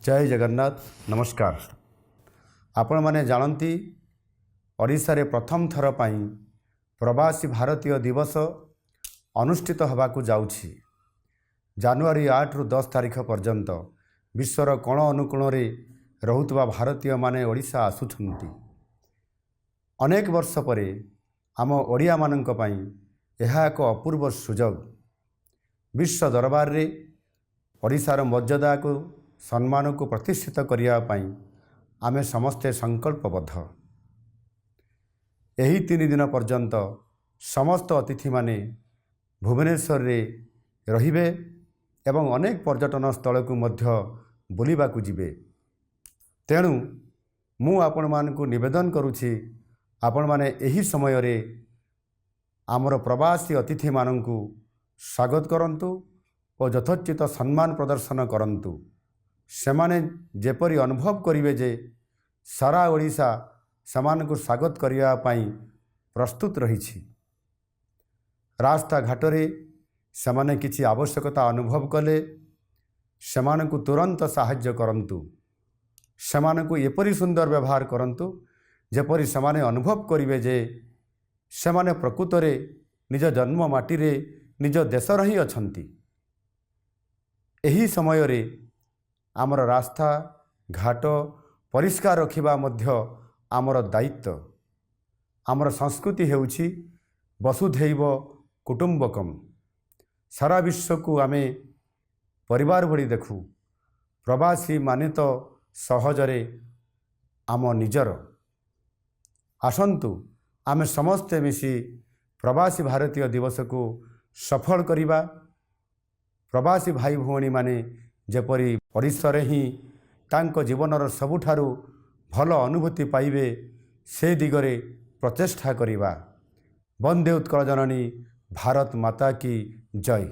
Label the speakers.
Speaker 1: जय जगन्नाथ नमस्कार। आपण माने जानती ओडिशा रे प्रथम थर पाई प्रवासी भारतीय दिवस अनुष्ठित होबाकू जाउछि। जनवरी 8 रु 10 तारिख पर्यंत विश्वर कोण अनुकोण रे रहुतबा भारतीय माने ओडिशा आसुछंती। अनेक वर्ष परे आम ओडिया माननक पई एहा एक अपूर्व सुजोग। विश्व दरबार रे ओडिशार मर्यादा को सम्मान को प्रतिष्ठित करिया पई आमे समस्ते संकल्पबद्ध। एही 3 दिन पर्यंत समस्त अतिथि माने भुवनेश्वर रे रहिबे एवं अनेक पर्यटन स्थल को मध्य बुलिबा को जिबे। तेणु मु आपण मान को निवेदन करूछि, आपण माने एही समय रे आमर प्रवासी अतिथि माननकु स्वागत करंतु और यथोचित सम्मान प्रदर्शन करंतु। सेमाने जेपरी अनुभव करिवे जे सारा ओडिशा समान को स्वागत करिया पाई प्रस्तुत रहिछि। रास्ता घाटरे सेमाने किछि आवश्यकता अनुभव कले सेमान को तुरंत साहाय्य करंतु। सेमान को एपरी सुंदर व्यवहार करंतु जेपरी सेमाने अनुभव करिवे जे सेमाने प्रकृतरे निज जन्म माटी रे निज देश रही अछंती। एही समय रे आमर रास्ता घाट परिष्कार रखिबा मध्य आमर दायित्व। आमर संस्कृति हेउछि वसुधैव कुटुंबकम। सारा विश्व को आमे परिवार भली देखु। प्रवासी माने तो सहजरे आम निजर। आसंतु आमे समस्ते मिसी प्रवासी भारतीय दिवस को सफल करिबा। प्रवासी भाई भौणी माने जेपरी ओडिशा रे ही तांको जीवनर सबुठारु भल अनुभूति पाइबे से दिगरे प्रचेष्टा करिबा। वंदे उत्कल जननी भारत माता की जय।